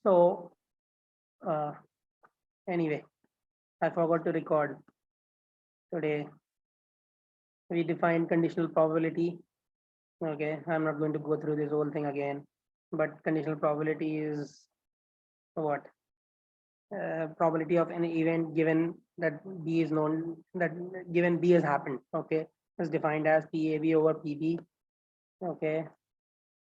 So anyway, I forgot to record today. We defined conditional probability. Okay, I'm not going to go through this whole thing again, but conditional probability is what? Probability of an event given that B is known, that given B has happened. Okay, is defined as PAB over PB. Okay,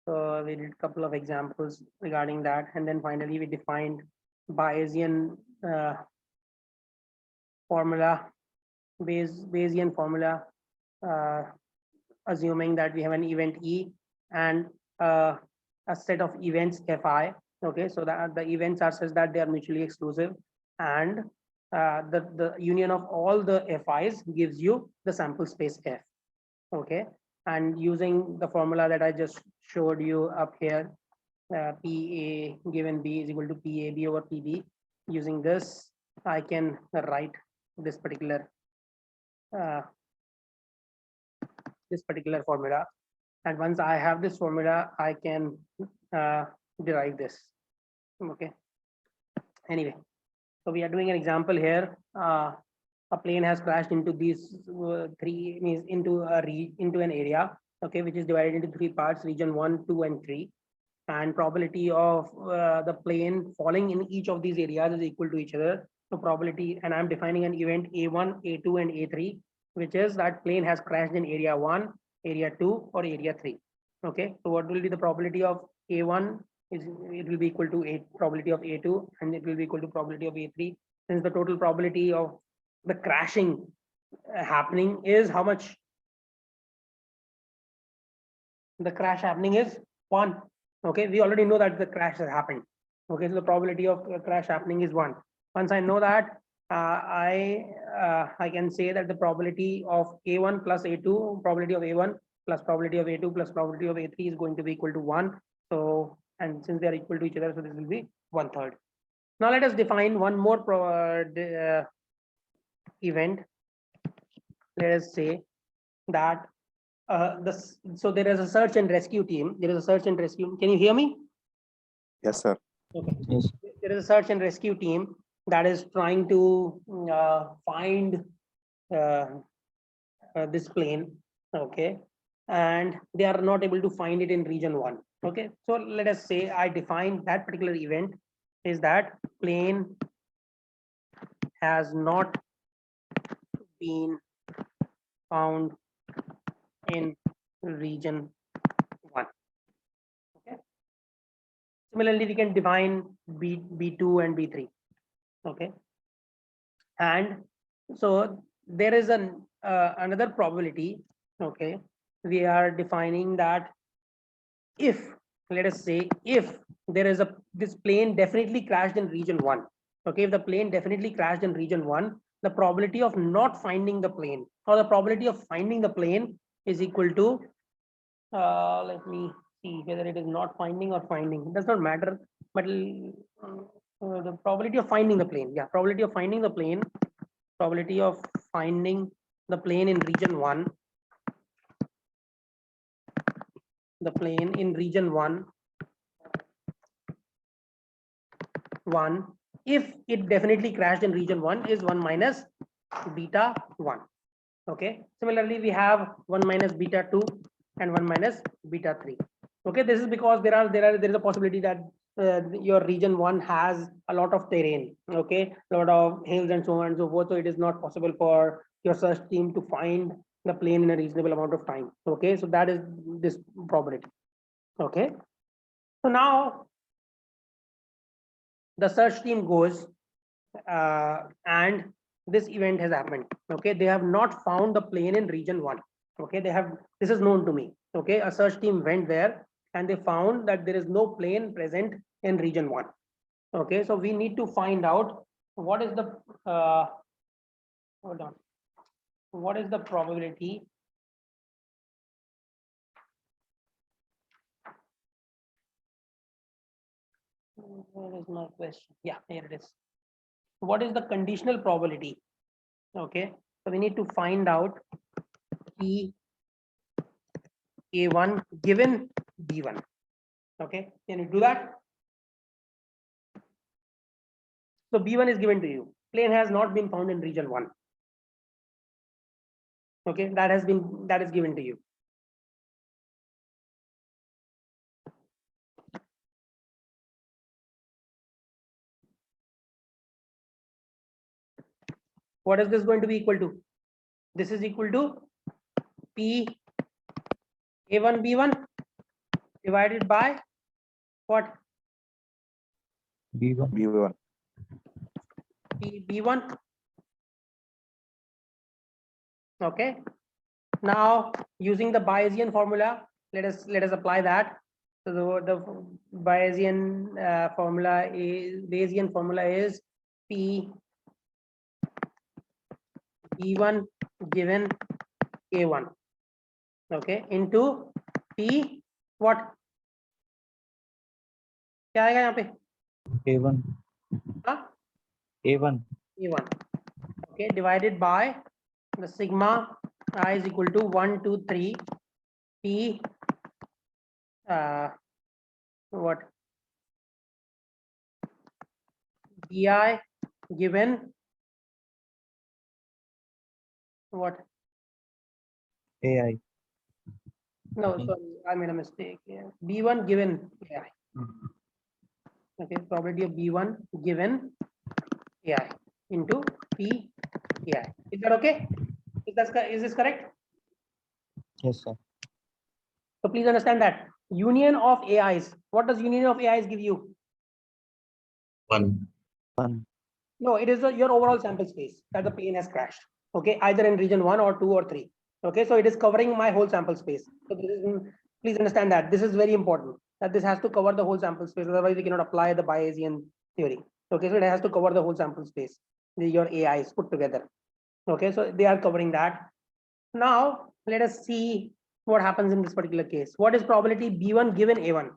so we did a couple of examples regarding that, and then finally we defined Bayesian formula, Bayesian formula, uh, assuming that we have an event E and a set of events Fi. Okay, so that the events are such that they are mutually exclusive, and the union of all the Fi's gives you the sample space F. Okay, and using the formula that I just showed you up here, PA given B is equal to PAB over PB. Using this, I can write this particular uh, formula, and once I have this formula, I can derive this. Okay. Anyway, so we are doing an example here. A plane has crashed into these three, means into an area, okay, which is divided into three parts: region 1, 2, and 3. And probability of the plane falling in each of these areas is equal to each other. So probability, and I'm defining an event A1, A2, and A3, which is that plane has crashed in area 1, area 2, or area 3. Okay, so what will be the probability of A1? It will be equal to probability of A2, and it will be equal to probability of A3. Since the total probability of the crashing happening is how much? The crash happening is 1. Okay, we already know that the crash has happened. Okay, so the probability of crash happening is 1. Once I know that, I can say that the probability of A1 plus A2, probability of A1 plus probability of A2 plus probability of A3 is going to be equal to 1. So, and since they are equal to each other, so this will be 1/3. Now let us define one more event. Let us say that so there is a search and rescue team. There is a search and rescue. Can you hear me? Yes, sir. Okay. Yes. There is a search and rescue team that is trying to find uh, this plane. Okay, and they are not able to find it in region 1. Okay, so let us say I define that particular event is that plane has not been found in region 1. Okay. Similarly, we can define B2 and B3. Okay. And so there is another probability. Okay. We are defining that if, let us say, if there is this plane definitely crashed in region 1. Okay. If the plane definitely crashed in region 1, the probability of not finding the plane or the probability of finding the plane is equal to, let me see whether it is not finding or finding. It does not matter, but the probability of finding the plane. Yeah, probability of finding the plane. Probability of finding the plane in region 1. The plane in region 1. If it definitely crashed in region 1 is 1 minus beta 1. Okay. Similarly, we have 1 minus beta 2 and 1 minus beta 3. Okay, this is because there is a possibility that your region 1 has a lot of terrain. Okay, a lot of hills and so on and so forth. So it is not possible for your search team to find the plane in a reasonable amount of time. Okay, so that is this probability. Okay, so now the search team goes and this event has happened. Okay, they have not found the plane in region 1. Okay, this is known to me. Okay, a search team went there and they found that there is no plane present in region 1. Okay, so we need to find out what is the hold on, what is the probability where is my question? Yeah, here it is. What is the conditional probability? Okay, so we need to find out P A1 given B1. Okay, can you do that? So B1 is given to you. Plane has not been found in region 1. Okay, that is given to you. What is this going to be equal to? This is equal to P A1 B1 divided by what? B1. P B1. Okay. Now using the Bayesian formula, let us apply that. So the Bayesian formula is P B1 given A1. Okay, into P what? क्या आएगा यहाँ पे? A1. हाँ? A1. A1. Okay, divided by the sigma I is equal to 1, 2, 3 P what? Bi given what? AI. No, sorry, I made a mistake here. B1 given AI. Okay, probability of B1 given AI into P AI. Is that okay? Is this correct? Yes, sir. So please understand that union of AIs. What does union of AIs give you? 1. No, it is your overall sample space that the plane has crashed. Okay, either in region 1 or 2 or 3. Okay, so it is covering my whole sample space. So this is, please understand that this is very important, that this has to cover the whole sample space. Otherwise, we cannot apply the Bayesian theory. Okay, so it has to cover the whole sample space. Your AIs put together. Okay, so they are covering that. Now let us see what happens in this particular case. What is probability B1 given A1?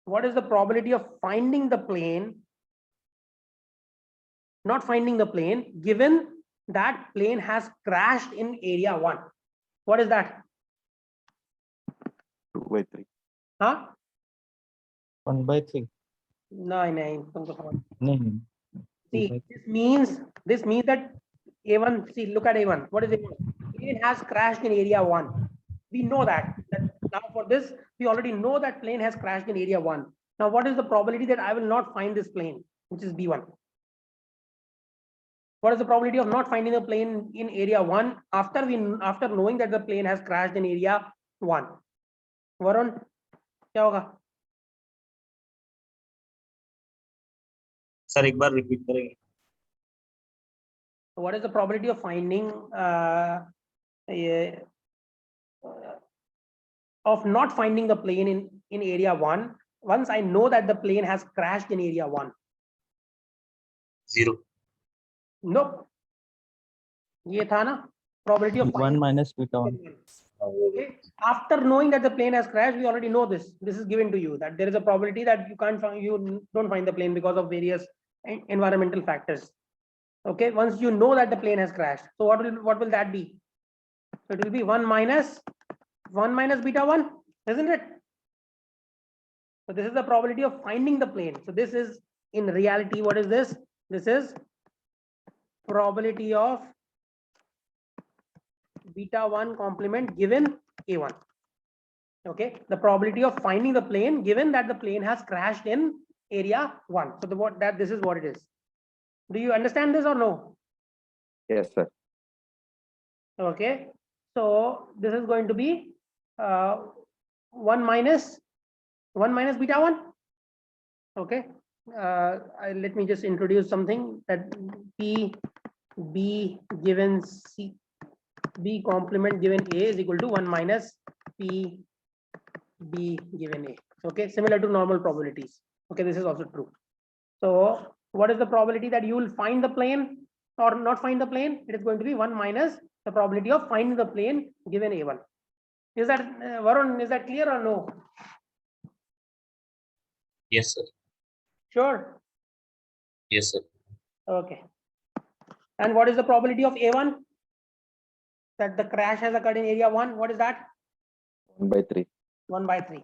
What is the probability of finding the plane, not finding the plane, given that plane has crashed in area 1? What is that? 2/3. Huh? 1/3. No. No. See, this means that A1, see, look at A1. What is A1? Plane has crashed in area 1. We know that now for this, we already know that plane has crashed in area 1. Now, what is the probability that I will not find this plane, which is B1? What is the probability of not finding the plane in area 1 after knowing that the plane has crashed in area 1? Varun, क्या होगा? Sir, एक बार repeat करेंगे. What is the probability of finding of not finding the plane in area 1 once I know that the plane has crashed in area 1? 0. Nope. ये था ना probability of 1 minus beta 1. Okay. After knowing that the plane has crashed, we already know this. This is given to you, that there is a probability that you don't find the plane because of various environmental factors. Okay. Once you know that the plane has crashed, so what will that be? So it will be 1 minus beta 1, isn't it? So this is the probability of finding the plane. So this is in reality, what is this? This is probability of beta 1 complement given A1. Okay, the probability of finding the plane given that the plane has crashed in area 1. So this is what it is. Do you understand this or no? Yes, sir. Okay, so this is going to be 1 minus beta 1. Okay, let me just introduce something, that B given C, B complement given A is equal to 1 minus P B given A. Okay, similar to normal probabilities. Okay, this is also true. So what is the probability that you will find the plane or not find the plane? It is going to be 1 minus the probability of finding the plane given A1. Is that Varun, is that clear or no? Yes, sir. Sure. Yes, sir. Okay. And what is the probability of A1? That the crash has occurred in area 1. What is that? 1/3. 1/3.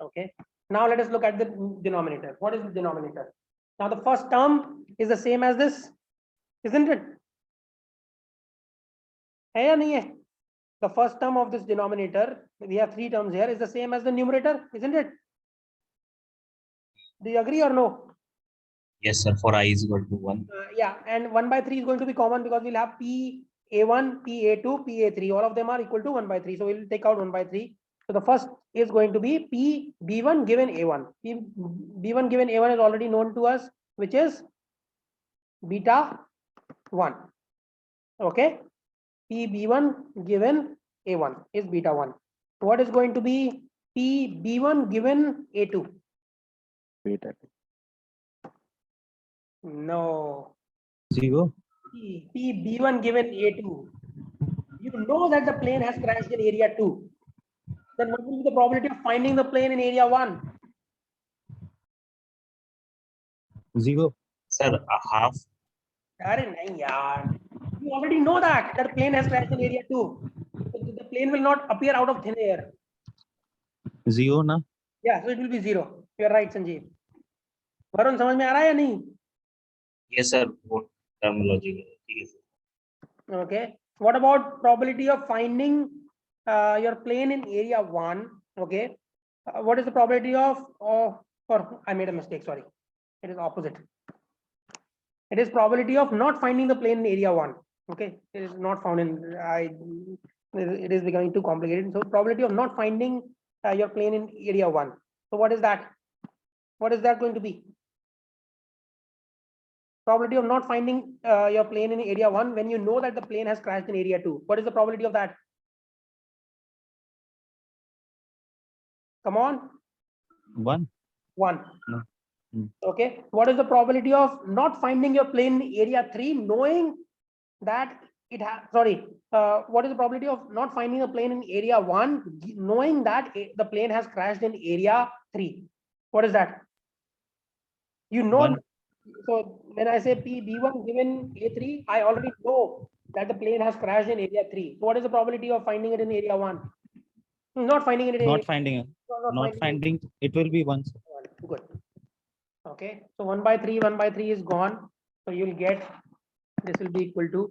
Okay. Now let us look at the denominator. What is the denominator? Now the first term is the same as this, isn't it? है या नहीं है? The first term of this denominator, we have three terms here, is the same as the numerator, isn't it? Do you agree or no? Yes, sir. For I is equal to 1. Yeah, and 1 by 3 is going to be common because we'll have PA1, PA2, PA3. All of them are equal to 1 by 3. So we'll take out 1 by 3. So the first is going to be PB1 given A1. B1 given A1 is already known to us, which is beta 1. Okay. PB1 given A1 is beta 1. What is going to be PB1 given A2? Beta. No. 0. PB1 given A2. You know that the plane has crashed in area 2. Then what will be the probability of finding the plane in area 1? 0. Sir, half. Arey nahi yaar. You already know that the plane has crashed in area 2. The plane will not appear out of thin air. 0 na? Yeah, so it will be 0. You are right, Sanjeev. Varun, समझ में आ रहा है या नहीं? Yes, sir. What terminology? Yes, sir. Okay. What about probability of finding your plane in area 1? Okay. What is the probability of, or I made a mistake, sorry. It is opposite. It is probability of not finding the plane in area 1. Okay. It is not found in, it is becoming too complicated. So probability of not finding your plane in area 1. So what is that? What is that going to be? Probability of not finding your plane in area 1 when you know that the plane has crashed in area 2. What is the probability of that? Come on. 1. 1. No. Okay. What is the probability of not finding your plane in area 3 knowing that it has, sorry, what is the probability of not finding a plane in area 1 knowing that the plane has crashed in area 3? What is that? You know. 1. So when I say PB1 given A3, I already know that the plane has crashed in area 3. So what is the probability of finding it in area 1? Not finding it in Not area, finding it. not Not finding. It will be 1. Good. Okay. So 1 by 3 is gone. So you'll get, this will be equal to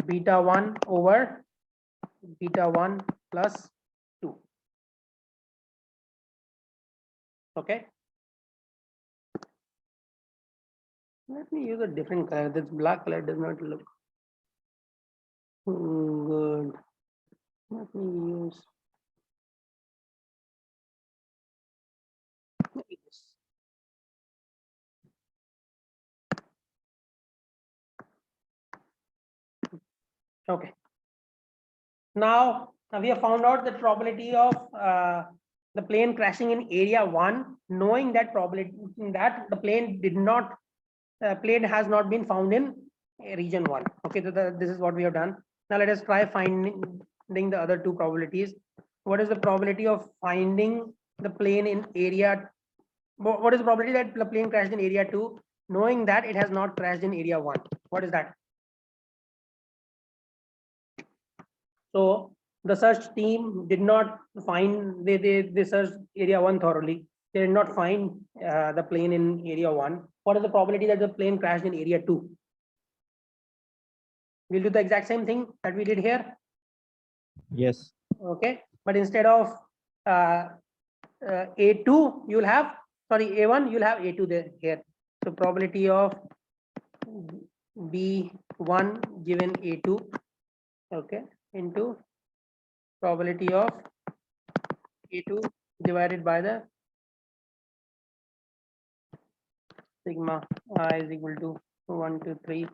beta 1 over beta 1 plus 2. Okay. Let me use a different color. This black color does not look good. Let me use this. Okay. Now we have found out the probability of the plane crashing in area 1, knowing that probability that the plane did not, plane has not been found in region 1. Okay, so this is what we have done. Now let us try finding the other two probabilities. What is the probability of finding the plane in area? What is the probability that the plane crashed in area 2, knowing that it has not crashed in area 1? What is that? So the search team did not find, they searched area 1 thoroughly. They did not find the plane in area 1. What is the probability that the plane crashed in area 2? We'll do the exact same thing that we did here. Yes. Okay, but instead of A2, you'll have, sorry, A1, you'll have A2 there here. So probability of B1 given A2, okay, into probability of A2 divided by the sigma I is equal to 1 to 3.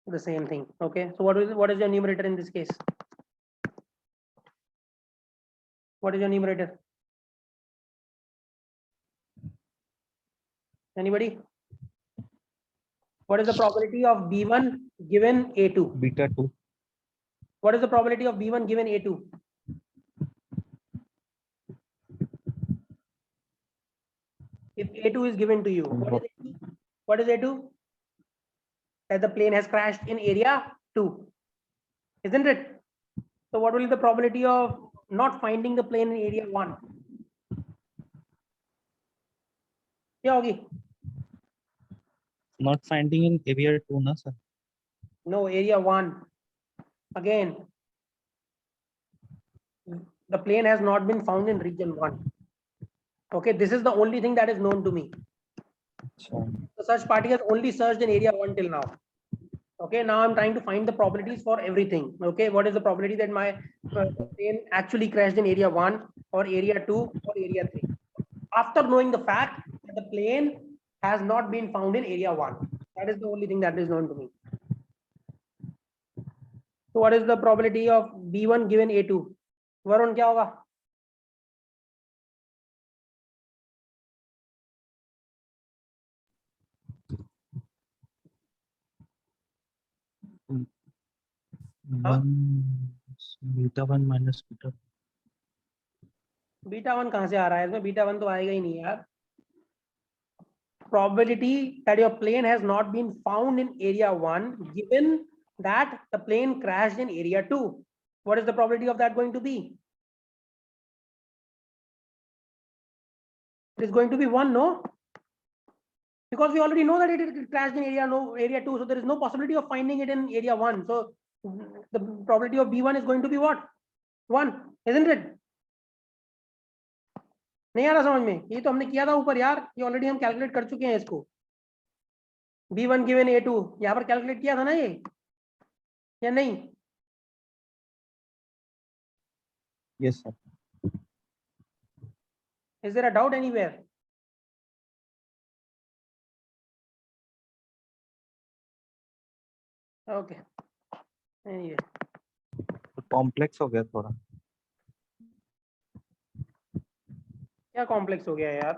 The same thing. Okay, so what is your numerator in this case? What is your numerator? Anybody? What is the probability of B1 given A2? Beta 2. What is the probability of B1 given A2? If A2 is given to you, what is A2? What is A2? That the plane has crashed in area 2, isn't it? So what will be the probability of not finding the plane in area 1? क्या होगी? Not finding in area 2 na sir. No, area 1. Again, the plane has not been found in region 1. Okay, this is the only thing that is known to me. Acha. The search party has only searched in area 1 till now. Okay, now I'm trying to find the probabilities for everything. Okay, what is the probability that my plane actually crashed in area 1 or area 2 or area 3? After knowing the fact that the plane has not been found in area 1. That is the only thing that is known to me. So what is the probability of B1 given A2? Varun, क्या होगा? Beta 1 minus beta. Beta 1 कहां से आ रहा है? इसमें beta 1 तो आएगा ही नहीं यार. Probability that your plane has not been found in area 1 given that the plane crashed in area 2. What is the probability of that going to be? It is going to be 1, no? Because we already know that it crashed in area 2, so there is no possibility of finding it in area 1. So the probability of B1 is going to be what? 1, isn't it? नहीं आ रहा समझ में? ये तो हमने किया था ऊपर यार, ये ऑलरेडी हम कैलकुलेट कर चुके हैं इसको. B1 given A2 यहाँ पर कैलकुलेट किया था ना ये, या नहीं? Yes sir. Is there a doubt anywhere? Okay. Anyway. तो complex हो गया थोड़ा. क्या कॉम्प्लेक्स हो गया यार?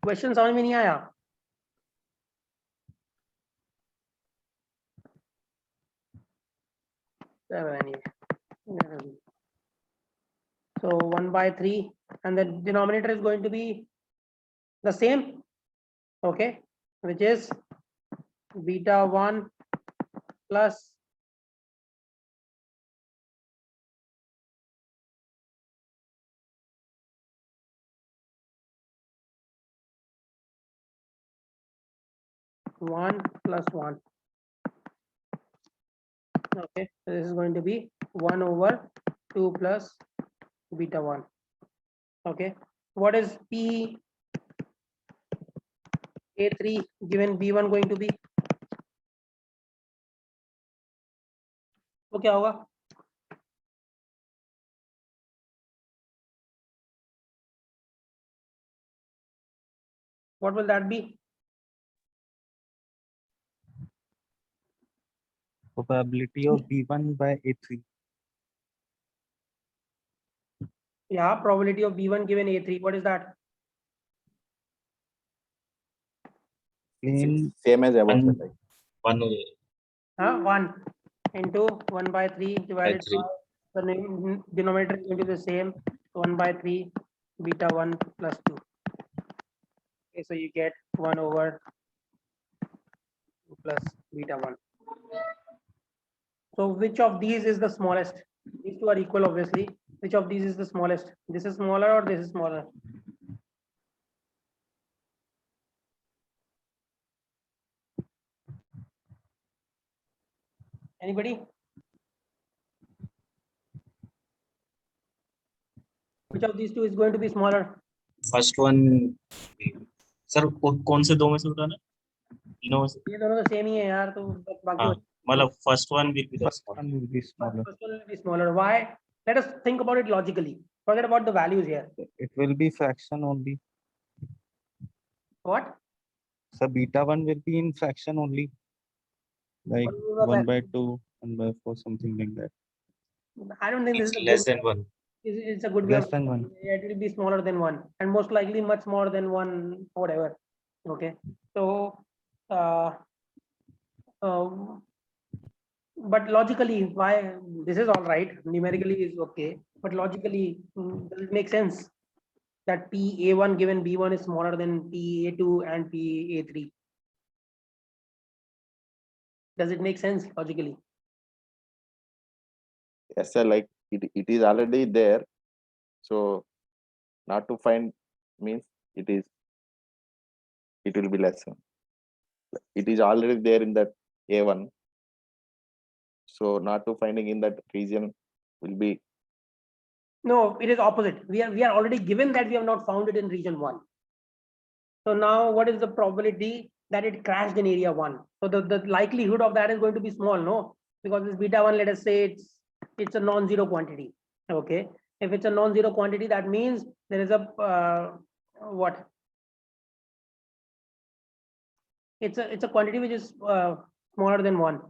क्वेश्चन समझ में नहीं आया. Anyway. So 1/3 and the denominator is going to be the same, okay, which is beta 1 plus one plus 1. Okay, so this is going to be 1 over 2 plus beta 1. Okay, what is P A3 given B1 going to be? तो क्या होगा? What will that be? Probability of B1 by A3. Yeah, probability of B1 given A3. What is that? Plane Same as above, sir, and like 1 into 1/3 divided By 3. by the denominator is going to be the same. 1/3 beta 1 plus 2. Okay, so you get 1 over 2 plus beta 1. So which of these is the smallest? These two are equal, obviously. Which of these is the smallest? This is smaller or this is smaller? Anybody? Which of these two is going to be smaller? First one, sir कौन से दो में से उठाना? तीनों में से? ये दोनों तो सेम ही है यार, तो बाकी हाँ, मतलब first one will be the first small. one will be smaller. first one will be smaller. Why? Let us think about it logically. Forget about the values here. It will be fraction only. What? So beta 1 will be in fraction only. Like What is the 1/2, 1/4, something like that. I don't think this It's is a less good. than 1. It's a good way Less of than 1. it will be smaller than 1 and most likely much more than 1, whatever. Okay, so but logically, why this is all right, numerically is okay, but logically, does it make sense that PA1 given B1 is smaller than PA2 and PA3? Does it make sense logically? yes, sir, like it is already there. So not to find means it is it will be lesser. It is already there in that A1. So not to finding in that region will be, No, it is opposite. We are already given that we have not found it in region 1. So now what is the probability that it crashed in area 1? So the likelihood of that is going to be small, no? Because this beta 1, let us say it's a non-zero quantity. Okay. If it's a non-zero quantity, that means there is a what? It's a quantity which is smaller than 1.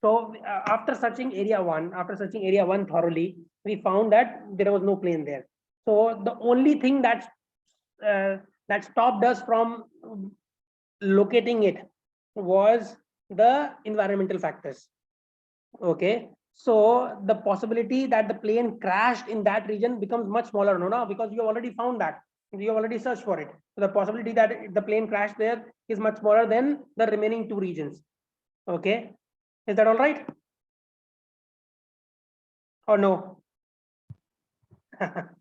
So after searching area 1 thoroughly, we found that there was no plane there. So the only thing that stopped us from locating it was the environmental factors. Okay, so the possibility that the plane crashed in that region becomes much smaller, no, now, because you have already found that, you have already searched for it. So the possibility that the plane crashed there is much smaller than the remaining 2 regions. Okay, is that all right? Or no?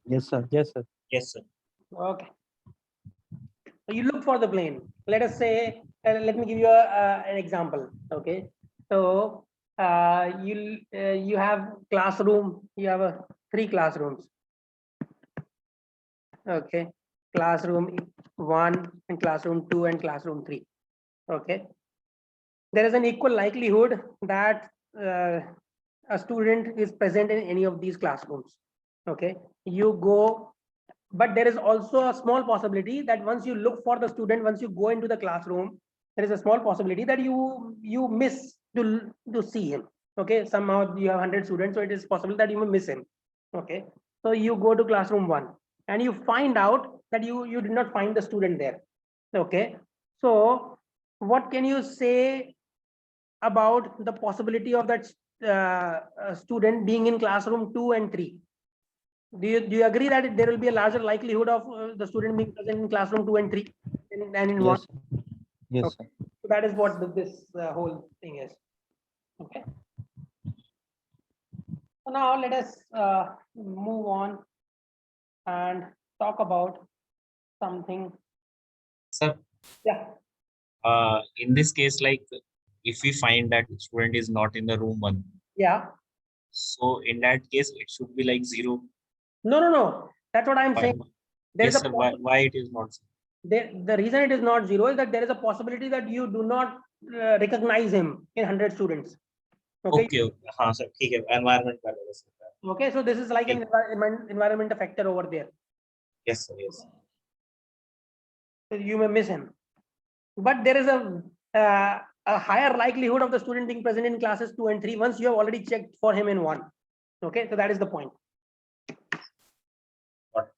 Yes, sir. Yes, sir. Yes, sir. Okay. So you look for the plane. Let us say, let me give you an example. Okay. So you have classroom. You have 3 classrooms. Okay. Classroom 1 and classroom 2 and classroom 3. Okay. There is an equal likelihood that a student is present in any of these classrooms. Okay. You go. But there is also a small possibility that once you look for the student, once you go into the classroom, there is a small possibility that you miss to see him. Okay, somehow you have 100 students, so it is possible that you may miss him. Okay, so you go to classroom 1 and you find out that you did not find the student there. Okay, so what can you say about the possibility of that student being in classroom 2 and 3? Do you agree that there will be a larger likelihood of the student being present in classroom 2 and 3 than in 1? Yes. Yes, Okay. sir. So that is what this whole thing is. Okay. So now let us move on and talk about something. Sir, Yeah. in this case, like if we find that student is not in the room 1, Yeah. so in that case, it should be like 0. No. That's what I'm Why? saying. There is Yes, a sir. Why it is not 0? the reason it is not 0 is that there is a possibility that you do not recognize him in 100 students. Okay. Okay. हाँ sir, ठीक है. Environment का लगा सकता है. Okay. So this is like an environmental factor over there. Yes, sir. Yes. So you may miss him, but there is a higher likelihood of the student being present in classes 2 and 3 once you have already checked for him in 1. Okay, so that is the point. Got it.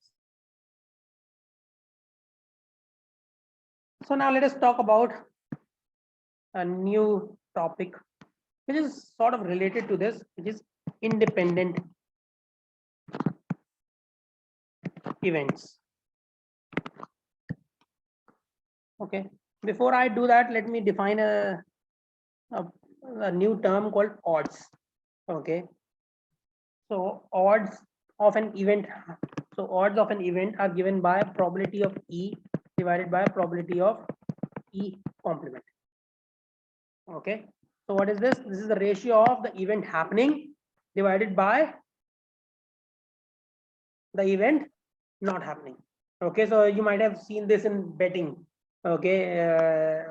So now let us talk about a new topic which is sort of related to this, which is independent events. Okay, before I do that, let me define a new term called odds. Okay, so odds of an event. So odds of an event are given by probability of E divided by probability of E complement. Okay, so what is this? This is the ratio of the event happening divided by the event not happening. Okay, so you might have seen this in betting. Okay,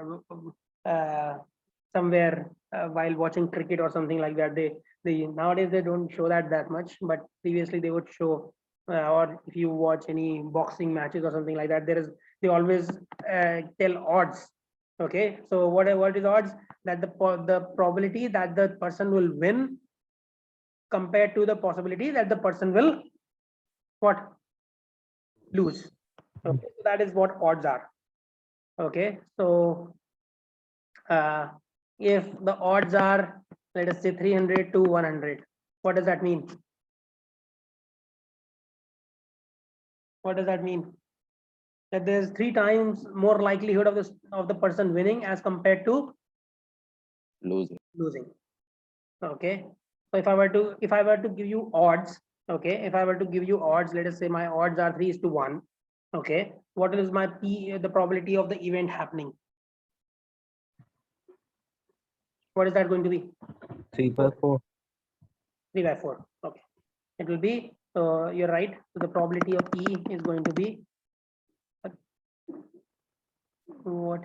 somewhere while watching cricket or something like that. They nowadays they don't show that much, but previously they would show. Or if you watch any boxing matches or something like that, they always tell odds. Okay, so what is odds? That the probability that the person will win compared to the possibility that the person will what lose. Okay, so that is what odds are. Okay, so if the odds are, let us say 300 to 100, what does that mean? What does that mean? That there's 3 times more likelihood of the person winning as compared to losing. Okay, so if I were to give you odds, okay, if I were to give you odds, let us say my odds are 3:1. Okay, what is my P, the probability of the event happening? What is that going to be? 3/4. 3/4. Okay, it will be, you're right. So the probability of E is going to be what?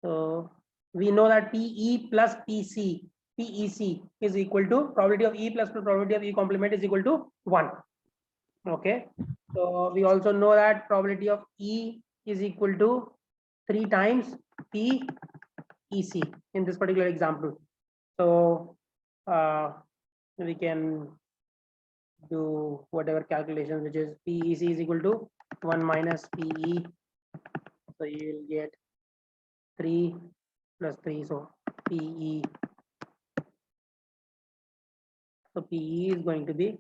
So we know that PE plus PEC is equal to probability of E plus probability of E complement is equal to 1. Okay, so we also know that probability of E is equal to 3 times PEC in this particular example. So we can do whatever calculation, which is PEC is equal to 1 minus PE. So you will get 3 plus 3. So PE. So PE is going to be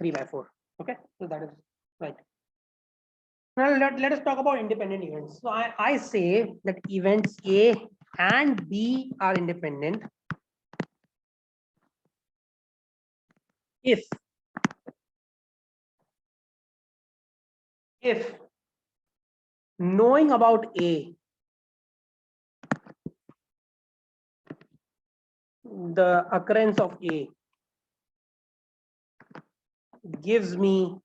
3/4. Okay, so that is right. Now let us talk about independent events. So I say that events A and B are independent if knowing about A, the occurrence of A gives me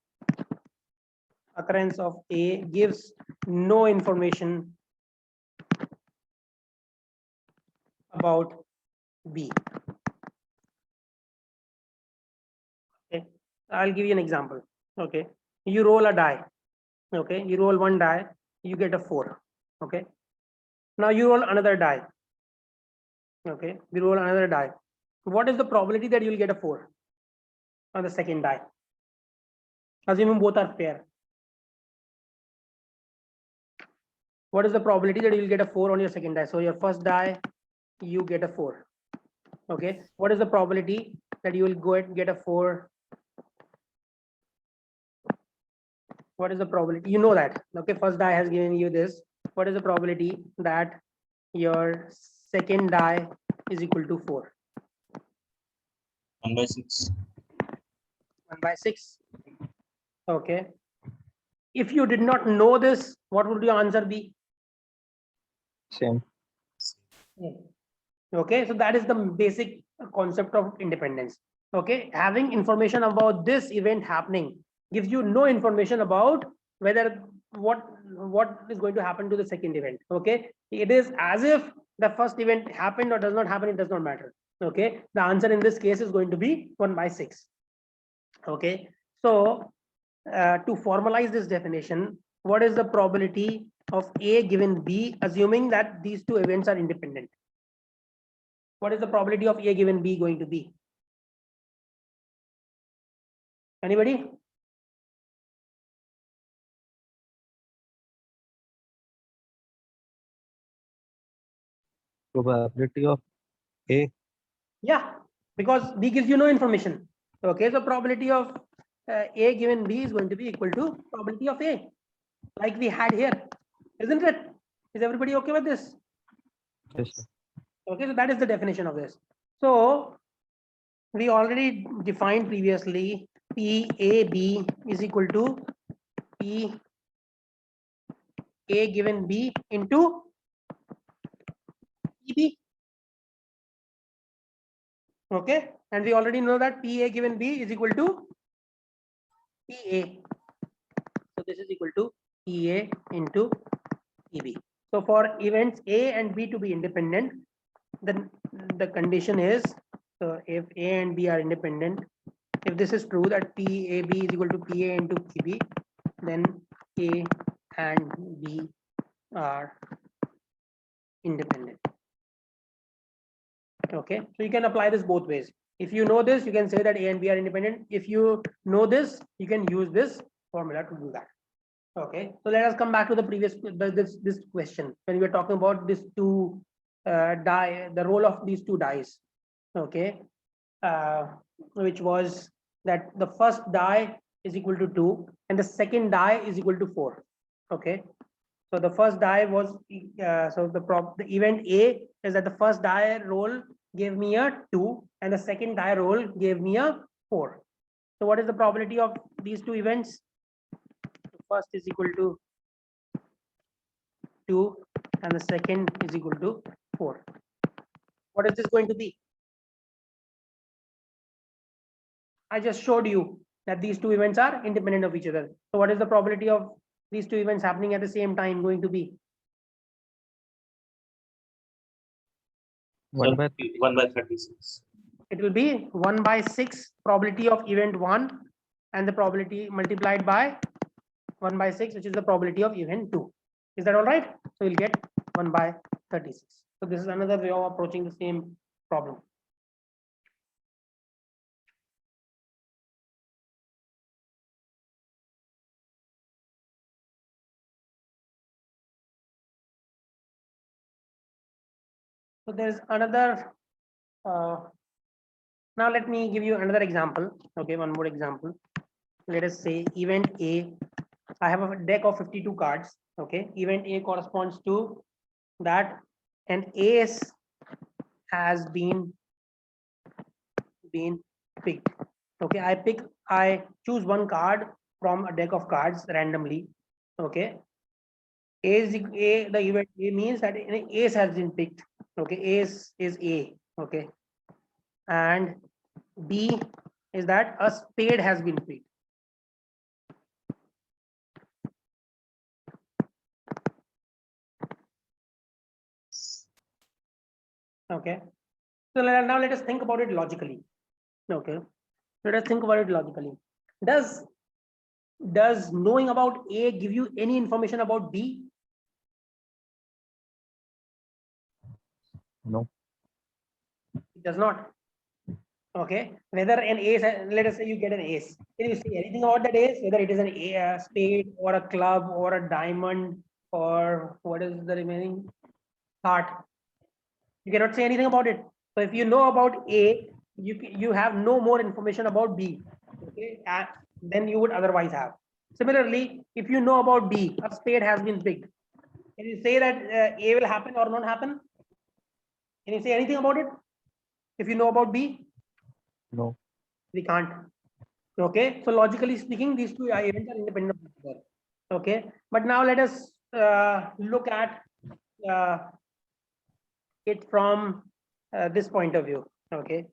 occurrence of A gives no information about B. Okay, I'll give you an example. Okay, you roll a die. Okay, you roll one die, you get a 4. Okay, now you roll another die. Okay, we roll another die. What is the probability that you will get a 4 on the second die? Assuming both are fair. What is the probability that you will get a 4 on your second die? So your first die, you get a 4. Okay, what is the probability that you will go and get a 4? What is the probability? You know that. Okay, first die has given you this. What is the probability that your second die is equal to 4? 1/6. 1/6. Okay. If you did not know this, what would your answer be? Same. Okay, so that is the basic concept of independence. Okay, having information about this event happening gives you no information about whether what is going to happen to the second event. Okay, it is as if the first event happened or does not happen, it does not matter. Okay, the answer in this case is going to be 1/6. Okay, so to formalize this definition, what is the probability of A given B, assuming that these two events are independent? What is the probability of A given B going to be? Anybody? Probability of A. Yeah, because B gives you no information. Okay, so probability of A given B is going to be equal to probability of A, like we had here, isn't it? Is everybody okay with this? Yes, sir. Okay, so that is the definition of this. So we already defined previously PAB is equal to P A given B into PB. Okay, and we already know that PA given B is equal to PA. So this is equal to PA into PB. So for events A and B to be independent, then the condition is, so if A and B are independent, if this is true that PAB is equal to PA into PB, then A and B are independent. Okay, so you can apply this both ways. If you know this, you can say that A and B are independent. If you know this, you can use this formula to do that. Okay, so let us come back to the previous this question when we were talking about these two die, the role of these two dies. Okay, which was that the first die is equal to 2 and the second die is equal to 4. Okay, so the first die was so the event A is that the first die roll gave me a 2 and the second die roll gave me a 4. So what is the probability of these two events? first is equal to 2 and the second is equal to 4. What is this going to be? I just showed you that these two events are independent of each other. So what is the probability of these two events happening at the same time going to be? 1 by 1 by 36. It will be 1 by 6 probability of event 1 and the probability multiplied by 1 by 6, which is the probability of event 2. Is that all right? So you'll get 1 by 36. So this is another way of approaching the same problem. So there's another, now let me give you another example. Okay, one more example. Let us say event A, I have a deck of 52 cards. Okay, event A corresponds to that an ace has been picked. Okay, I choose one card from a deck of cards randomly. Okay, the event A means that an ace has been picked. Okay, ace is A. Okay, and B is that a spade has been picked. Okay, so now let us think about it logically. Okay, let us think about it logically. Does knowing about A give you any information about B? no. It does not. Okay, whether an ace, let us say you get an ace. Can you say anything about that ace? Whether it is a spade or a club or a diamond or what is the remaining heart? You cannot say anything about it. So if you know about A, you have no more information about B. Okay, than you would otherwise have. Similarly, if you know about B, a spade has been picked. Can you say that A will happen or not happen? Can you say anything about it? If you know about B? No. We can't. Okay, so logically speaking, these two events are independent of each other. Okay, but now let us look at it from this point of view. Okay,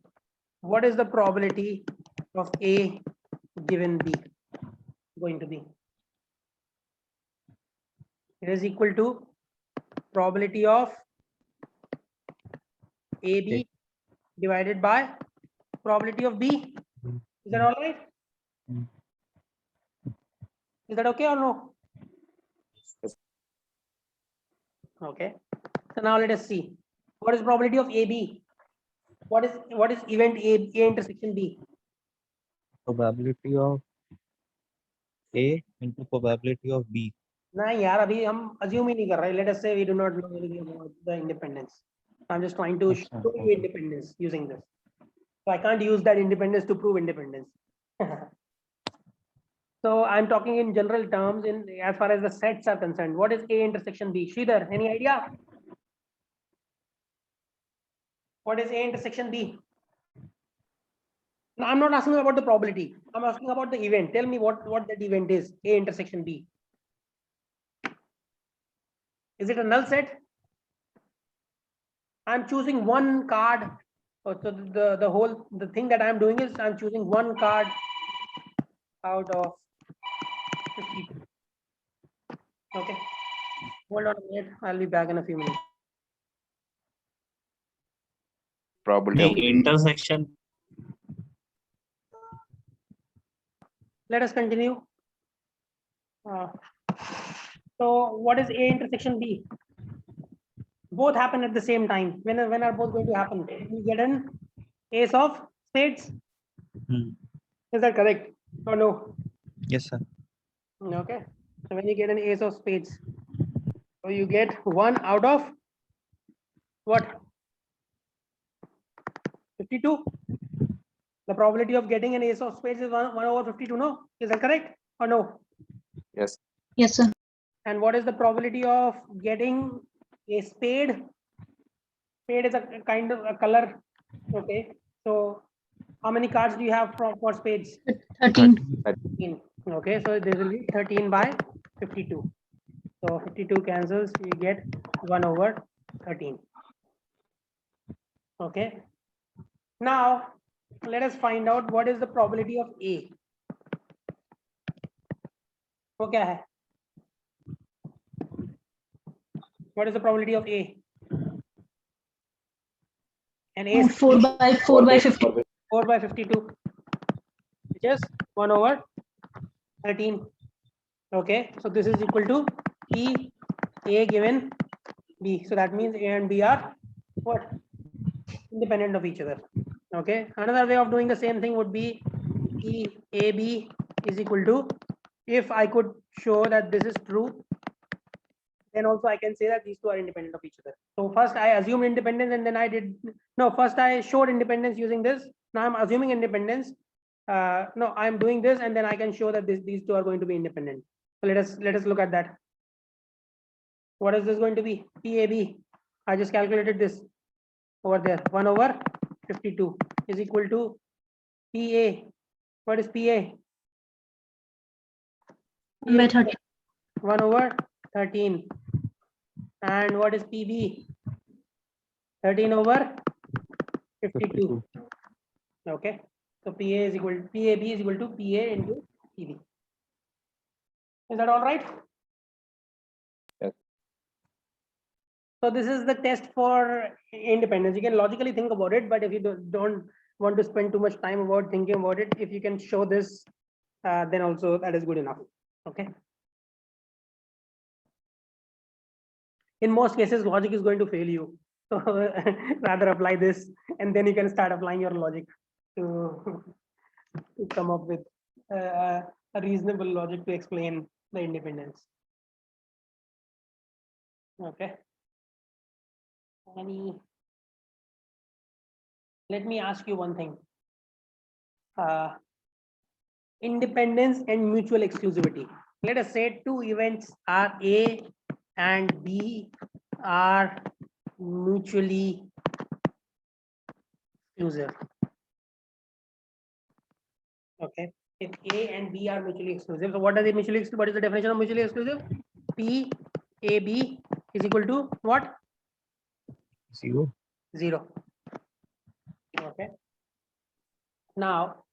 what is the probability of A given B going to be? It is equal to probability of AB divided by probability of B. Is that all right? Mm. Is that okay or no? Okay. So now let us see. What is probability of AB? What is event A intersection B? Probability of A into probability of B. नहीं यार अभी हम assume ही नहीं कर रहे. Let us say we do not know anything about the independence. I'm just trying to Achha, show you okay. independence using this. So I can't use that independence to prove independence. So I'm talking in general terms in as far as the sets are concerned. What is A intersection B? Sridhar, any idea? What is A intersection B? No, I'm not asking about the probability. I'm asking about the event. Tell me what that event is. A intersection B. Is it a null set? I'm choosing one card. So the thing that I'm doing is I'm choosing one card out of 52. Okay. Hold on a minute. I'll be back in a few minutes. Probability of The intersection. Let us continue. So what is A intersection B? Both happen at the same time. When are both going to happen? We get an ace of spades. Is that correct or no? Yes, sir. Okay. So when you get an ace of spades, so you get 1 out of what? 52. The probability of getting an ace of spades is 1 over 52. No, is that correct or no? yes. Yes, sir. And what is the probability of getting a spade? Spade is a kind of a color. Okay. So how many cards do you have for spades? 13. 13. Okay, so this will be 13 by 52. So 52 cancels, you get 1 over 13. Okay. Now let us find out what is the probability of A. वो क्या है? What is the probability of A? And A is 4 by 50. 4 by 52, which is 1 over 13. Okay, so this is equal to P A given B. So that means A and B are what? Independent of each other. Okay, another way of doing the same thing would be P A B is equal to, if I could show that this is true, then also I can say that these two are independent of each other. So first I assumed independence and then first I showed independence using this. Now I'm assuming independence. No, I'm doing this and then I can show that these two are going to be independent. So let us look at that. What is this going to be? PAB. I just calculated this over there. 1 over 52 is equal to PA. What is PA? 1 by 13. 1 over 13. And what is PB? 13 over 52. Okay. So PA is equal to PAB is equal to PA into PB. Is that all right? Yes. So this is the test for independence. You can logically think about it, but if you don't want to spend too much time about thinking about it, if you can show this, then also that is good enough. Okay. In most cases, logic is going to fail you. So rather apply this, and then you can start applying your logic to come up with a reasonable logic to explain the independence. Okay. Let me ask you one thing. Independence and mutual exclusivity. Let us say two events are A and B are mutually exclusive. Okay. If A and B are mutually exclusive, so what does it mutually exclusive? What is the definition of mutually exclusive? P A B is equal to what? 0. 0. Okay. Now,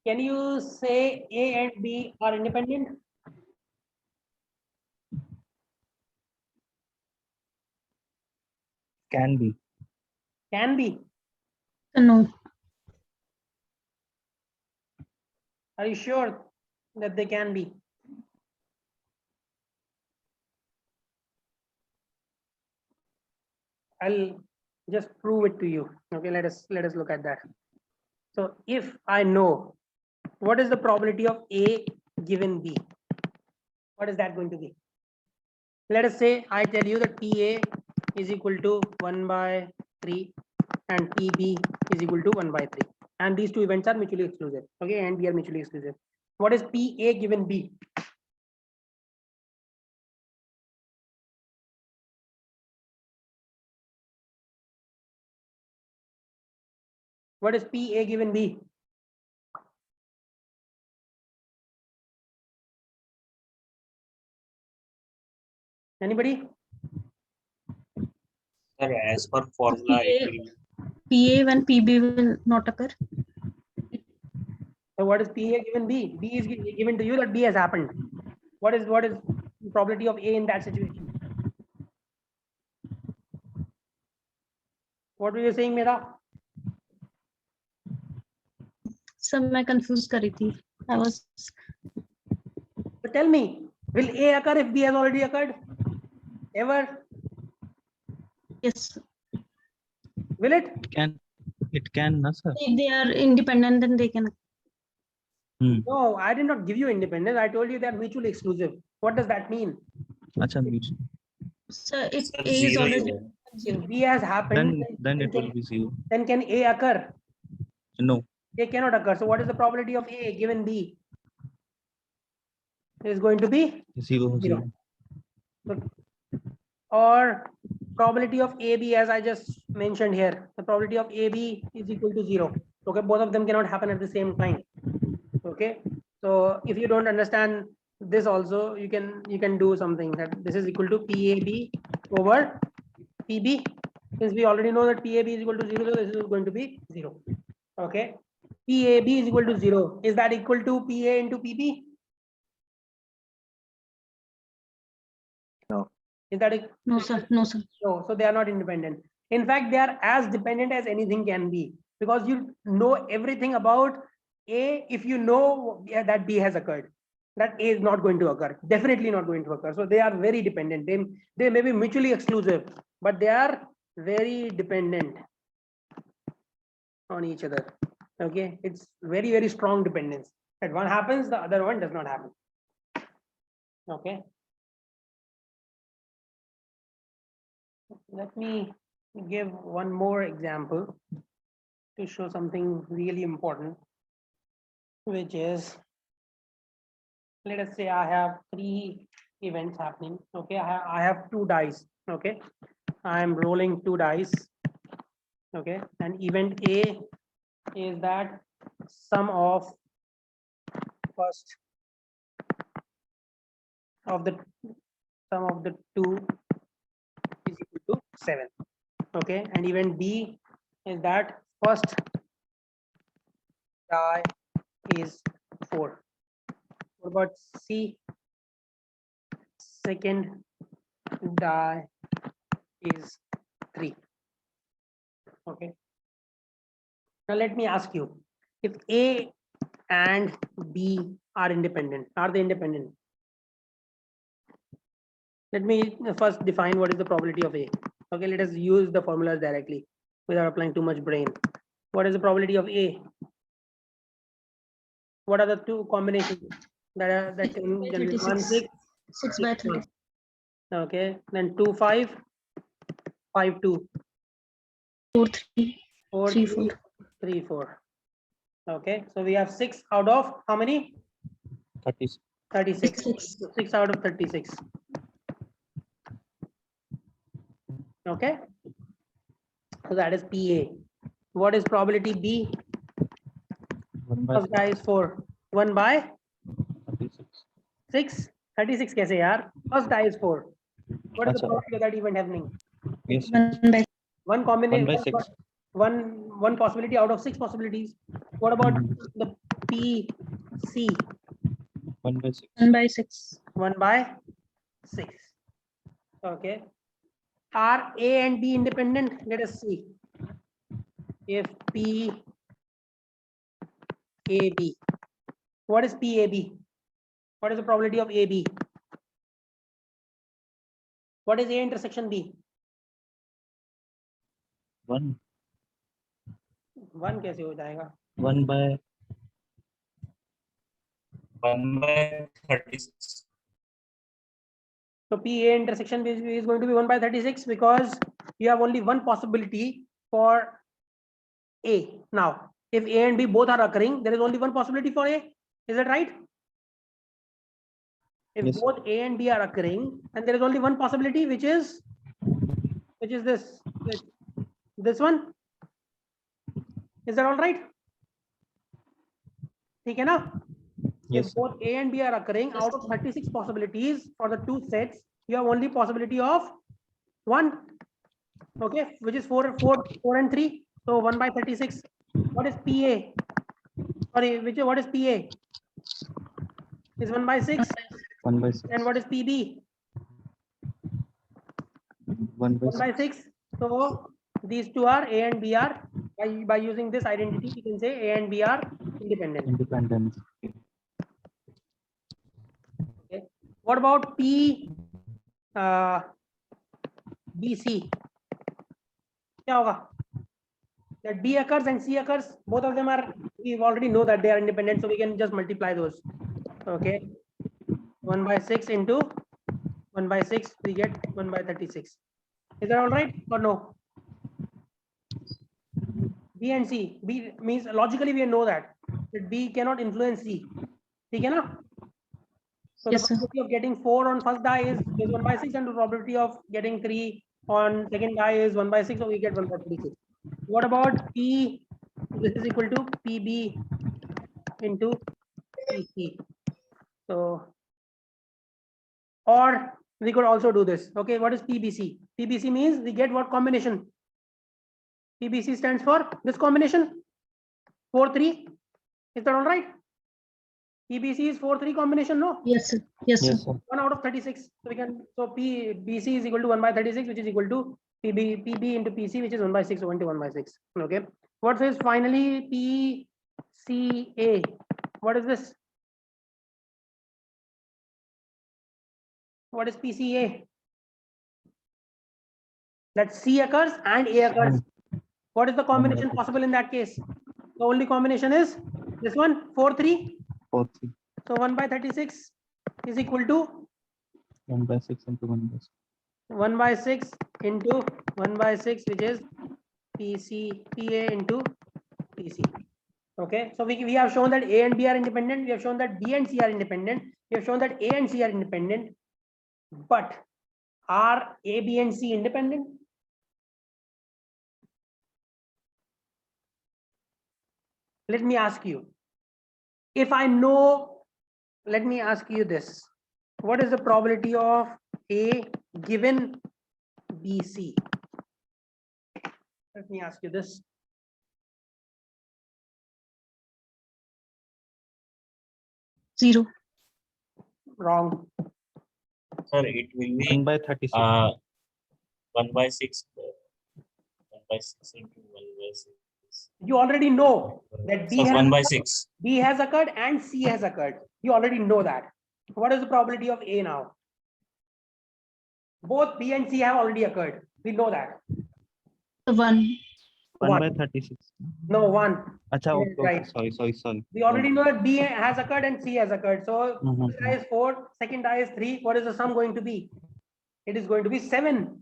can you say A and B are independent? Can be. Can be. No. Are you sure that they can be? I'll just prove it to you. Okay, let us look at that. So if I know what is the probability of A given B, what is that going to be? Let us say I tell you that PA is equal to 1 by 3 and PB is equal to 1 by 3. And these two events are mutually exclusive. Okay, and B are mutually exclusive. What is PA given B? What is PA given B? Anybody? Sir, as per formula, it will PA when PB will not occur. So what is PA given B? B is given to you that B has happened. What is the probability of A in that situation? What were you saying, Mera? सब मैं confuse कर रही थी. I was. So tell me, will A occur if B has already occurred? Ever? Yes. Will it? It can, na sir. If they are independent, then they can. No, I did not give you independence. I told you they are mutually exclusive. What does that mean? Acha, mutual. So if sir, A is zero already is If B has happened, Then it will be 0. then can A occur? No. A cannot occur. So what is the probability of A given B? It is going to be 0. 0. Or probability of AB, as I just mentioned here, the probability of AB is equal to 0. Okay, both of them cannot happen at the same time. Okay, So if you don't understand this also, you can do something that this is equal to PAB over PB. Since we already know that PAB is equal to 0, so this is going to be 0. Okay. PAB is equal to 0. Is that equal to PA into PB? No. Is that a, No, sir. No, sir. no? So they are not independent. In fact, they are as dependent as anything can be, because you know everything about A. If you know that B has occurred, that A is not going to occur, definitely not going to occur. So they are very dependent. They may be mutually exclusive, but they are very dependent on each other. Okay, it's very, very strong dependence. That one happens, the other one does not happen. Okay. Let me give one more example to show something really important, which is, let us say I have 3 events happening. Okay, I have 2 dice. Okay, I am rolling 2 dice. Okay, and event A is that sum of first of the sum of the 2 is equal to 7. Okay, and event B is that first die is 4. What about C? Second die is 3. Okay. Now let me ask you, if A and B are independent, are they independent? Let me first define what is the probability of A. Okay, let us use the formulas directly without applying too much brain. What is the probability of A? What are the 2 combinations that can generate 1, 6, 6 by 30. okay, then 2, 5, 5, 2, 4, 3. 4, 3, 3, 4. 3, 4. Okay, so we have 6 out of how many? 36. 36. 6. So 6 out of 36. Okay, so that is PA. What is probability B? 1 by First die is 4. 1 by 36. 6. 36 kaise yaar? First die is 4. What is the Acha. probability of that event happening? Yes. 1 by One 1 combination. by 6. One possibility out of 6 possibilities. What about the PC? 1 by 6. 1 by 6. 1 by 6. Okay. Are A and B independent? Let us see. If P A B. What is PAB? What is the probability of AB? What is A intersection B? 1. 1 कैसे हो जाएगा? 1 by 36. So PA intersection is going to be 1 by 36 because you have only one possibility for A. Now, if A and B both are occurring, there is only one possibility for A. Is that right? If Yes, sir. both A and B are occurring, and there is only one possibility, which is this one. Is that all right? ठीक है ना? Yes, If sir. both A and B are occurring, out of 36 possibilities for the 2 sets, you have only possibility of 1. Okay, which is 4 and 3. So 1 by 36. What is PA? Sorry, what is PA? Is 1 by 6. 1 by 6. And what is PB? 1 by 1 by 6. So these 2 are A and B are, by using this identity, you can say A and B are independent. Independent. Okay. What about P BC? क्या होगा? That B occurs and C occurs, both of them are, we already know that they are independent, so we can just multiply those. Okay, 1 by 6 into 1 by 6, we get 1 by 36. Is that all right or no? B and C. B means logically we know that B cannot influence C. ठीक है ना? So Yes, the sir. probability of getting 4 on first die is 1 by 6, and the probability of getting 3 on second die is 1 by 6, so we get 1 by 36. What about P? This is equal to PB into PC. So, or we could also do this. Okay, what is PBC? PBC means we get what combination? PBC stands for this combination 4-3. Is that all right? PBC is 4-3 combination, no? Yes, sir. Yes, sir. Yes, sir. 1 out of 36. So we can, so PBC is equal to 1 by 36, which is equal to PB into PC, which is 1 by 6 over 1 by 6. Okay. What is finally PCA? What is this? What is PCA? That C occurs and A occurs. What is the combination possible in that case? The only combination is this one, 4-3. 4-3. So 1 by 36 is equal to 1 by 6 into 1 by 6. 1 by 6 into 1 by 6, which is PA into PC. Okay, so we have shown that A and B are independent. We have shown that B and C are independent. We have shown that A and C are independent. But are A, B, and C independent? Let me ask you. If I know, let me ask you this. What is the probability of A given BC? Let me ask you this. Zero. Wrong. Sir, it will 1 be by 36. 1 by 6. 1 by 6 into 1 by 6. You already know that So 1 by 6. B has occurred and C has occurred. You already know that. What is the probability of A now? Both B and C have already occurred. We know that. One. 1 by 36. No, 1. Acha, Yeah, okay, right. sorry. We already know that B has occurred and C has occurred. So Mhm. first die is 4, second die is 3. What is the sum going to be? It is going to be 7.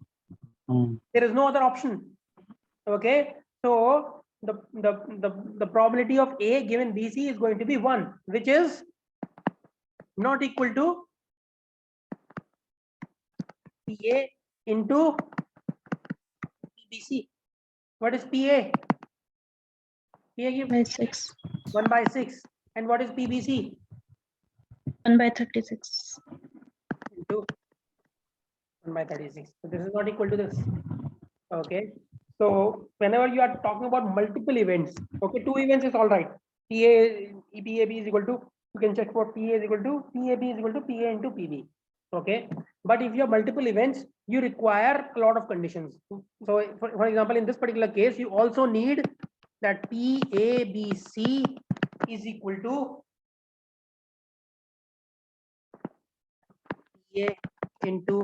There is no other option. Okay. So the probability of A given BC is going to be 1, which is not equal to PA into PBC. What is PA? PA gives By 6. 1 by 6. And what is PBC? 1 by 36. Into 1 by 36. So this is not equal to this. Okay. So whenever you are talking about multiple events, okay, 2 events is all right. PAB is equal to, you can check for PA is equal to PAB is equal to PA into PB. Okay. But if you have multiple events, you require a lot of conditions. So for example, in this particular case, you also need that PABC is equal to PA into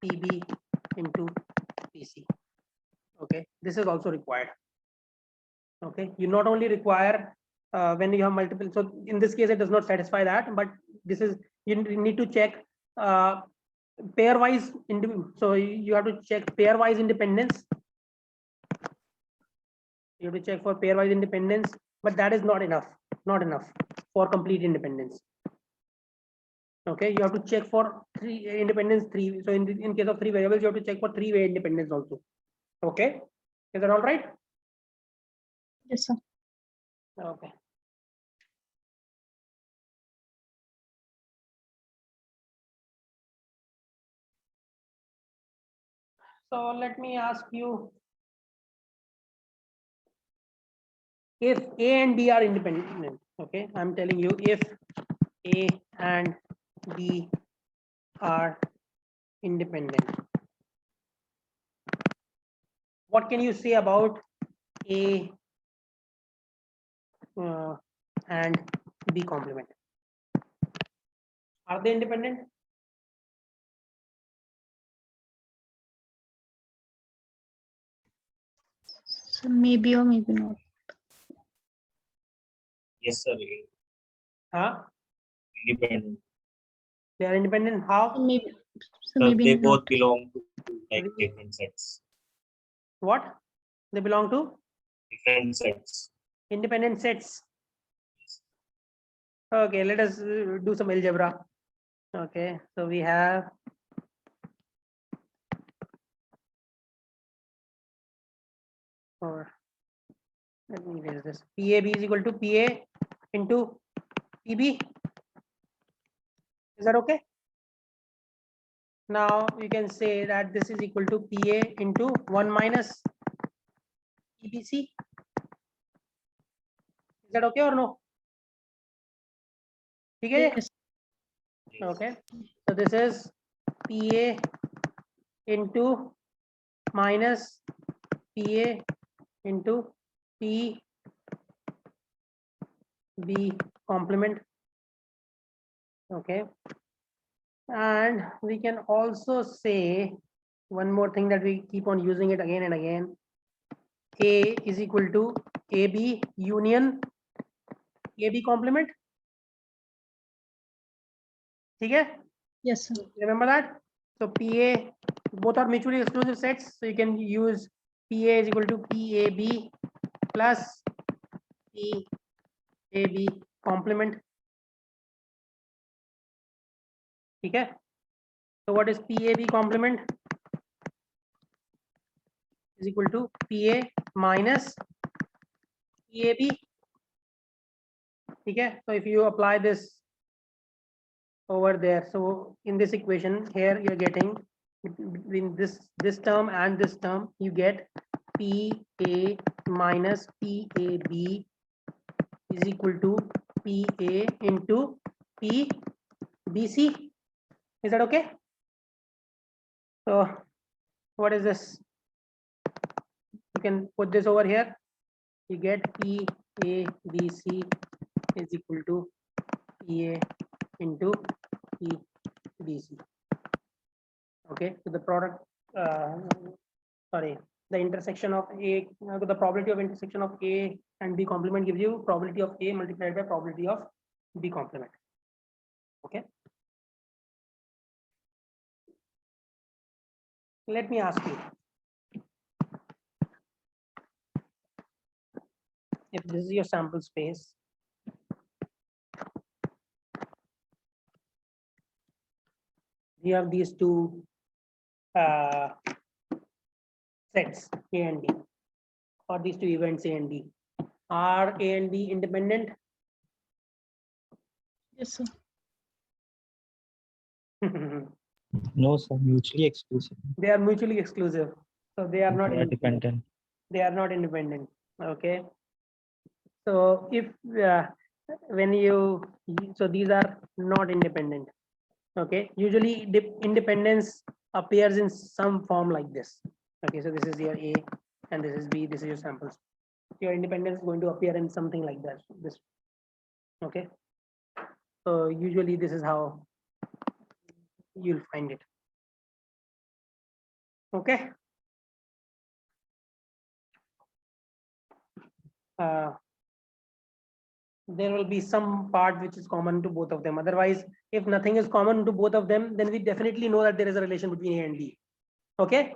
PB into PC. Okay, this is also required. Okay, you not only require when you have multiple, so in this case it does not satisfy that, but this is, you need to check pairwise, so you have to check pairwise independence. You have to check for pairwise independence, but that is not enough for complete independence. Okay, you have to check for 3 independence 3. So in case of 3 variables, you have to check for 3-way independence also. Okay, is that all right? Yes, sir. Okay. So let me ask you, if A and B are independent, okay, I'm telling you, if A and B are independent, what can you say about A and B complement? Are they independent? So maybe or maybe not. Yes, sir. Huh? Independent. They are independent. How? Maybe. So So maybe they not. both belong to like different sets. What? They belong to Different sets. independent sets. Okay, let us do some algebra. Okay, so we have let me erase this. PAB is equal to PA into PB. Is that okay? Now you can say that this is equal to PA into 1 minus PBC. Is that okay or no? Okay. Yes. Okay. So this is PA into minus PA into PB complement. Okay. And we can also say one more thing that we keep on using it again and again. A is equal to AB union AB complement. Okay. Yes, sir. Remember that? So PA, both are mutually exclusive sets. So you can use PA is equal to PAB plus PAB complement. Okay. So what is PAB complement? Is equal to PA minus PAB. Okay. So if you apply this over there, so in this equation here you're getting between this term and this term, you get PA minus PAB is equal to PA into PBC. Is that okay? So what is this? You can put this over here. You get PABC is equal to PA into PBC. Okay, so the product, the intersection of A, the probability of intersection of A and B complement gives you probability of A multiplied by probability of B complement. Okay. Let me ask you, if this is your sample space, you have these two sets A and B, or these two events A and B. Are A and B independent? Yes, sir. No, sir, mutually exclusive. They are mutually exclusive, so they are not They are independent. dependent. They are not independent. Okay. So if when you, so these are not independent. Okay. Usually independence appears in some form like this. Okay. So this is your A and this is B. This is your samples. Your independence is going to appear in something like that. This. Okay. So usually this is how you'll find it. Okay. There will be some part which is common to both of them. Otherwise, if nothing is common to both of them, then we definitely know that there is a relation between A and B. Okay.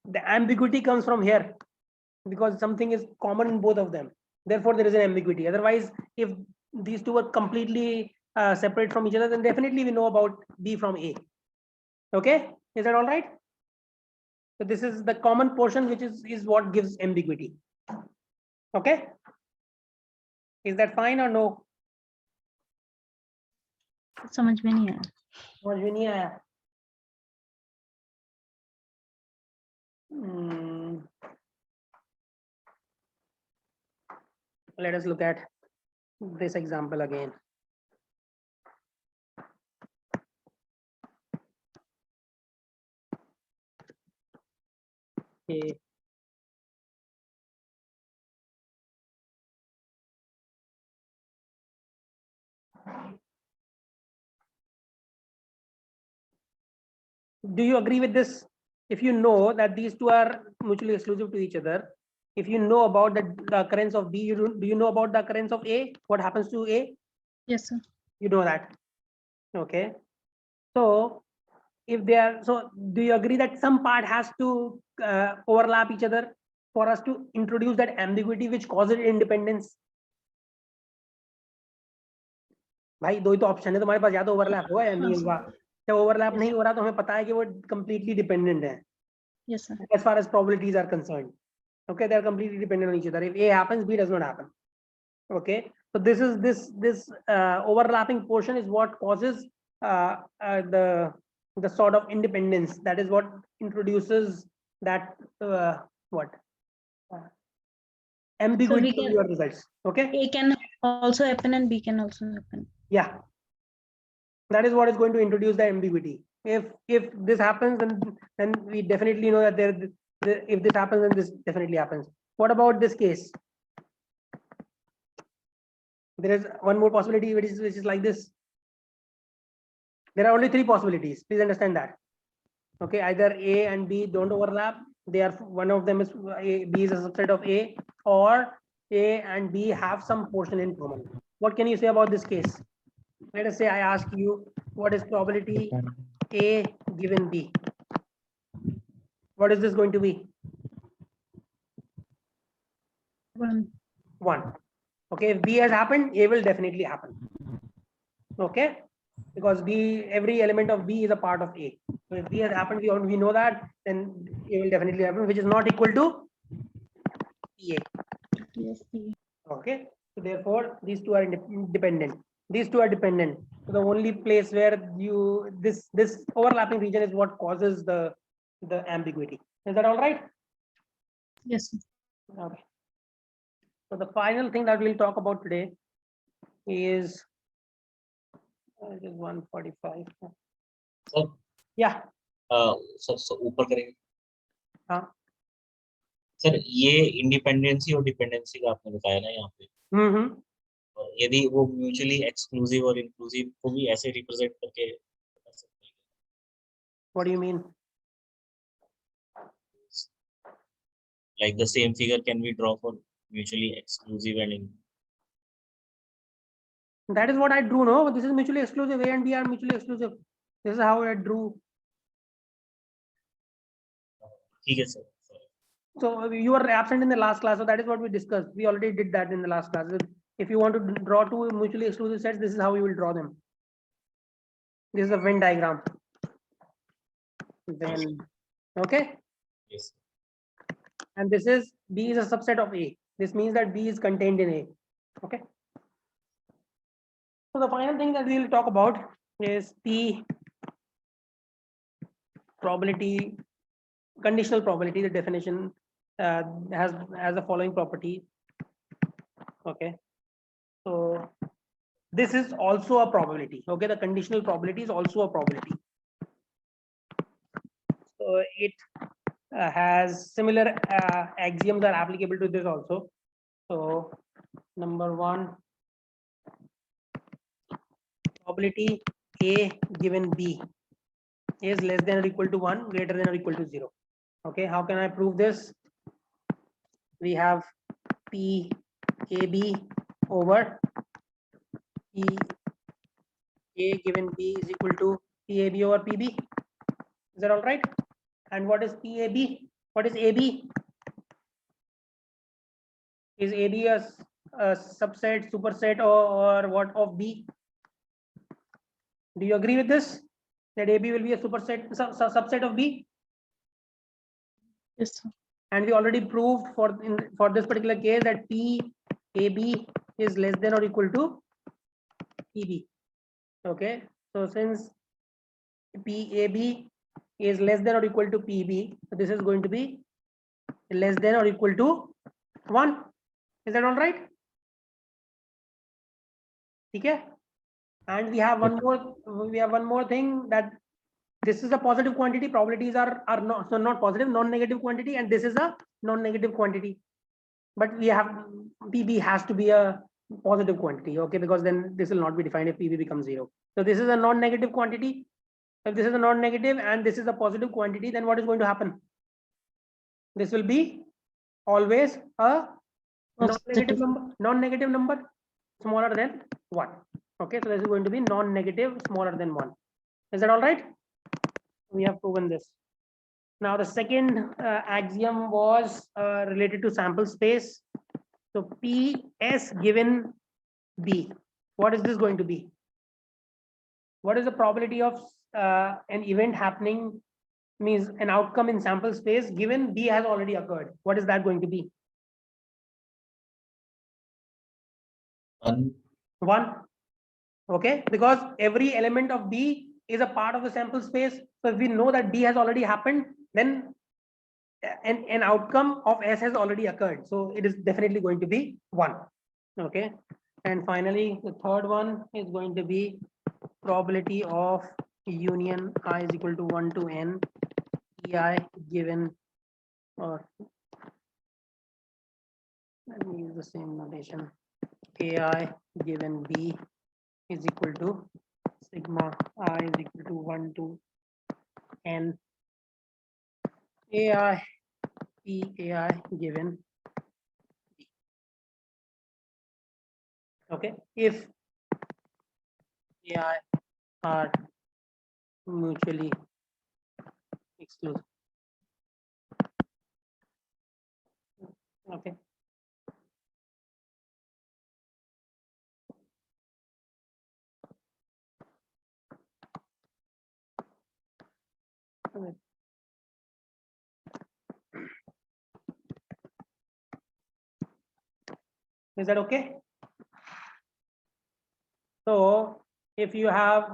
The ambiguity comes from here because something is common in both of them. Therefore, there is an ambiguity. Otherwise, if these two are completely separate from each other, then definitely we know about B from A. Okay. Is that all right? So this is the common portion, which is what gives ambiguity. Okay. Is that fine or no? समझ में नहीं आया. समझ में नहीं आया. Let us look at this example again. Okay. Do you agree with this? If you know that these two are mutually exclusive to each other, if you know about the occurrence of B, do you know about the occurrence of A? What happens to A? Yes, sir. You know that. Okay. So if they are, so do you agree that some part has to overlap each other for us to introduce that ambiguity which causes independence? भाई दो ही तो option है तुम्हारे पास, या तो overlap हुआ या नहीं हुआ. जब ओवरलैप नहीं हो रहा तो हमें पता है कि वो completely dependent है. Yes, sir. As far as probabilities are concerned. Okay, they are completely dependent on each other. If A happens, B does not happen. Okay, So this overlapping portion is what causes the sort of independence. That is what introduces that what ambiguity we to can- your results. Okay. A can also happen and B can also happen. Yeah. That is what is going to introduce the ambiguity. If this happens, then we definitely know that if this happens, then this definitely happens. What about this case? There is one more possibility which is like this. There are only three possibilities. Please understand that. Okay, either A and B don't overlap. They are one of them is B is a subset of A, or A and B have some portion in common. What can you say about this case? Let us say I ask you, what is probability Dependent. A given B? What is this going to be? 1. 1. Okay, if B has happened, A will definitely happen. Okay, because B, every element of B is a part of A. So if B has happened, we know that, then A will definitely happen, which is not equal to PA. Yes, B. Okay, so therefore these two are independent. These two are dependent. So the only place where this overlapping region is what causes the ambiguity. Is that all right? Yes, sir. Okay. So the final thing that we'll talk about today is it is 145. Sir Yeah. Sir ऊपर करेंगे हाँ. Sir ये independency और dependency का आपने बताया ना यहाँ पे, Mm-hmm. और यदि वो म्यूचुअली एक्सक्लूसिव और इंक्लूसिव को भी ऐसे रिप्रेजेंट करके कर सकते हैं, What do you mean? like the same figure can be drawn for mutually exclusive and That is what I drew. No, this is mutually exclusive. A and B are mutually exclusive. This is how I drew. ठीक है sir. So you were absent in the last class, so that is what we discussed. We already did that in the last class. If you want to draw two mutually exclusive sets, this is how you will draw them. This is a Venn diagram. Then, okay, Yes. and this is B is a subset of A. This means that B is contained in A. Okay. So the final thing that we will talk about is P probability, conditional probability. The definition has the following property. Okay, so this is also a probability. Okay, the conditional probability is also a probability. So it has similar axioms are applicable to this also. So number one, probability A given B is less than or equal to 1, greater than or equal to 0. Okay, how can I prove this? We have P AB over P A given B is equal to PAB over PB. Is that all right? And what is PAB? What is AB? Is AB a subset, superset, or what of B? Do you agree with this? That AB will be a superset, subset of B? Yes, sir. And we already proved for this particular case that PAB is less than or equal to PB. Okay, so since PAB is less than or equal to PB, so this is going to be less than or equal to 1. Is that all right? Okay. And we have one more thing, that this is a positive quantity. Probabilities are not positive, non-negative quantity, and this is a non-negative quantity. But we have PB has to be a positive quantity, okay, because then this will not be defined if PB becomes 0. So this is a non-negative quantity. If this is a non-negative and this is a positive quantity, then what is going to happen? This will be always a non-negative number smaller than 1. Okay, so this is going to be non-negative smaller than 1. Is that all right? We have proven this. Now the second axiom was related to sample space. So PS given B, what is this going to be? What is the probability of an event happening, means an outcome in sample space given B has already occurred? What is that going to be? One. 1. Okay, because every element of B is a part of the sample space. So if we know that D has already happened, then an outcome of S has already occurred. So it is definitely going to be 1. Okay, and finally the third one is going to be probability of union I is equal to 1 to n EI given, or let me use the same notation, AI given B is equal to sigma I is equal to 1 to n AI P AI given B. Okay, if AI are mutually exclusive. Okay. Alright. Is that okay? So if you have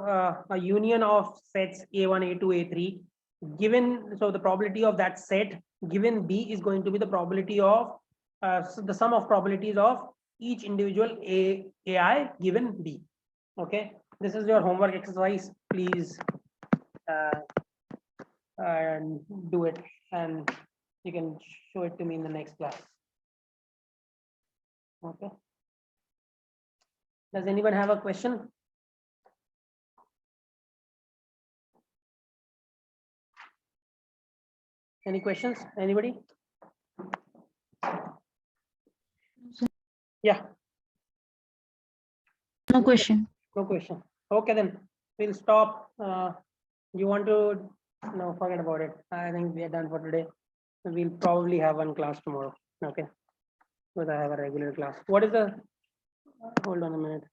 a union of sets A1, A2, A3, given, so the probability of that set given B is going to be the probability of so the sum of probabilities of each individual AI given B. Okay, this is your homework exercise. Please and do it, and you can show it to me in the next class. Okay. Does anyone have a question? Any questions? Anybody? Yeah, No question. no question. Okay, then we'll stop. You want to? No, forget about it. I think we are done for today. We'll probably have one class tomorrow. Okay, because I have a regular class. What is the? Hold on a minute.